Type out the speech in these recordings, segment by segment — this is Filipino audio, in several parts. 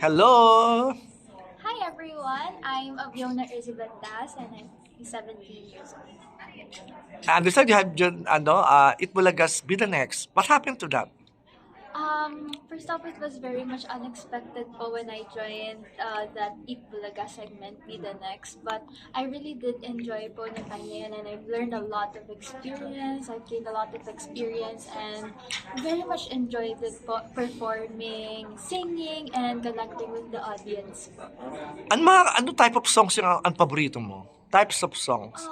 Hello! Hi everyone, I'm Aviona Dass and I'm 17 years old. I understand you have done, Eat Bulaga'S Bida Next. What happened to that? First off, it was very much unexpected po when I joined that Eat Bulaga segment, Bida Next. But I really did enjoy po na Ngayon and I've learned a lot of experience. I've gained a lot of experience and very much enjoyed it po, performing, singing, and connecting with the audience po. Ano type of songs yung ang paborito mo? Types of songs?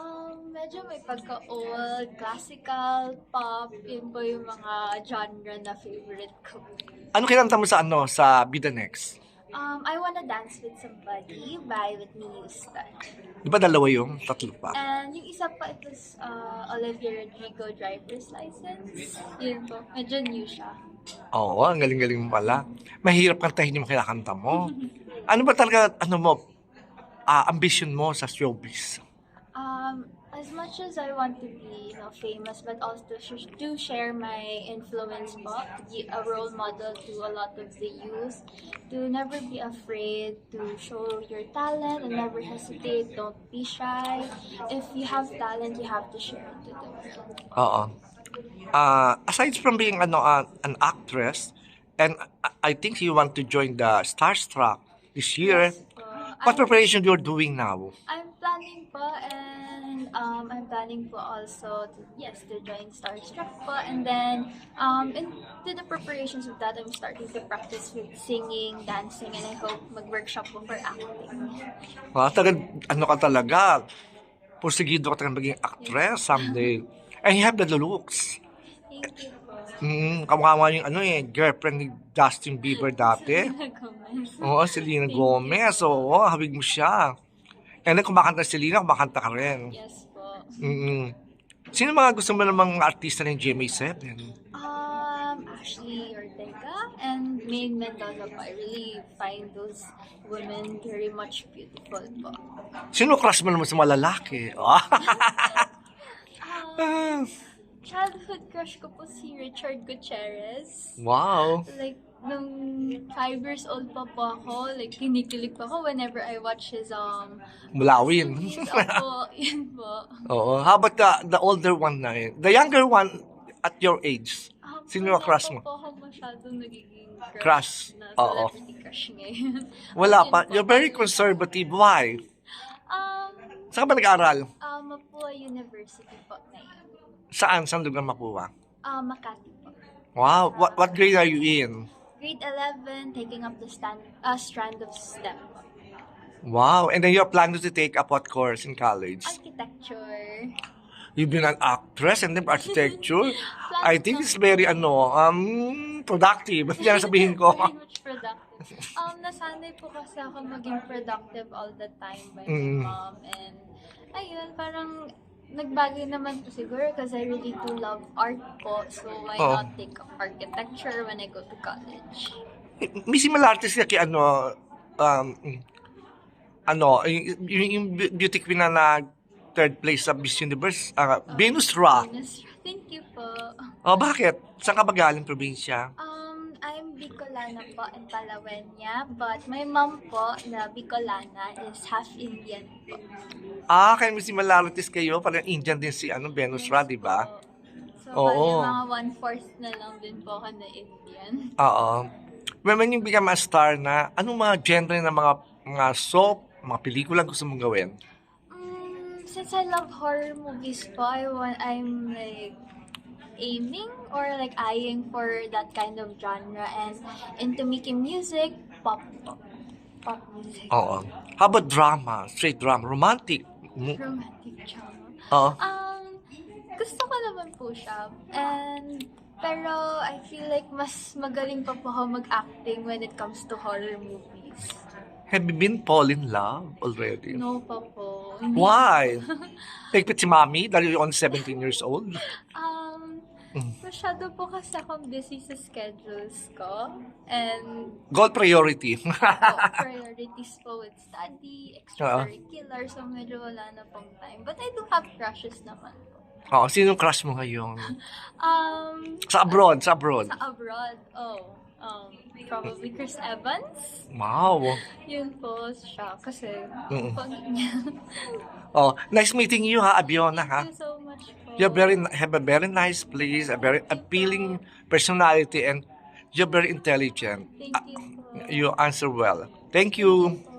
Medyo may pagka-old, classical, pop, yun po yung mga genre na favorite ko. Ano kinanta mo sa Bida Next? I Wanna Dance With Somebody by Whitney Houston. Di ba dalawa yung tatlo pa? And yung isa pa, it was Olivia Rodrigo Driver's License. Yun po, medyo new siya. Oo, ang galing-galing mo pala. Mahirap kantahin yung kinakanta mo. Ano ba talaga, ambition mo sa showbiz? As much as I want to be, famous, but also to share my influence po, to be a role model to a lot of the youth, to never be afraid to show your talent and never hesitate, don't be shy. If you have talent, you have to share it to the world. Oo. Aside from being an actress, and I think you want to join the Starstruck this year, Yes po. what preparation you're doing now? I'm planning po and I'm planning po also to join Starstruck po, and then into the preparations of that I'm starting to practice with singing, dancing, and I hope mag-workshop po for acting. Ano ka talaga? Pursigido ka talaga maging actress someday. And you have the looks. Thank you po. Kamukha yung girlfriend ni Justin Bieber dati. Gomez. Oo, Selena Gomez. Oo, habig mo siya. And then kumakanta si Selena, kumakanta ka rin. Yes po. Sino mga gusto mo namang artista ng GMA7? Ashley Ortega and Maine Mendoza po. I really find those women very much beautiful po. Sino crush mo naman sa mga lalaki? Childhood crush ko po si Richard Gutierrez. Wow. Like, nung 5 years old pa po ako, like, kinikilig pa ako whenever I watch his, Mulawin. Opo, yun po. Oo. How about the older one na yun? The younger one at your age? Sino ang crush mo? Wala pa po ako masyadong nagiging Crush. na Oo. celebrity crush ngayon. Wala Yun pa. po. You're very conservative. Why? Saan ka ba nag-aaral? Mapua University po ngayon. Saan? Saan lugar Mapua? Makati po. Wow. What grade are you in? Grade 11, taking up the strand of STEM po. Wow. And then you're planning to take up what course in college? Architecture. You've been an actress and then architecture. I think it's very, productive. Yan ang sabihin ko. Very much productive. Nasanay po kasi ako maging productive all the time by my mom. And, ayun, parang nagbagay naman po siguro because I really do love art po. So, why not take up architecture when I go to college? May similarities ka kay yung beauty queen na third place sa Miss Universe, Venus Ra. Thank you po. Oh, bakit? Saan ka ba galing probinsya? I'm Bicolana po and Palaweña, but my mom po na Bicolana is half Indian po. Kaya may similarities kayo. Parang Indian din si Venus Ra, di ba? So, Oo. mga 1/4 na lang din po ako na Indian. Oo. When you become a star na, anong mga genre ng mga soap, mga pelikula gusto mong gawin? Since I love horror movies po, I'm like aiming or like eyeing for that kind of genre, and into making music, pop music. Oo. How about drama? Straight drama? Romantic? Romantic drama. Oo. Gusto ko naman po siya. Pero I feel like mas magaling pa po ako mag-acting when it comes to horror movies. Have you been fall in love already? No pa po. Why? Higpit si Mami dahil you're only 17 years old? Masyado po kasi akong busy sa schedules ko. And Goal priority. priorities po with study, extracurricular, so medyo wala na pong time. But I do have crushes naman po. Sinong crush mo ngayon? Um, Sa abroad. Sa abroad, Probably Chris Evans. Wow. Yun po siya. Kasi, Mm. pogi niya. Oh, nice meeting you ha, Abiona ha. Thank you so much po. Have a very nice place, a very appealing personality, and you're very intelligent. Thank you po. You answer well. Thank you. Po.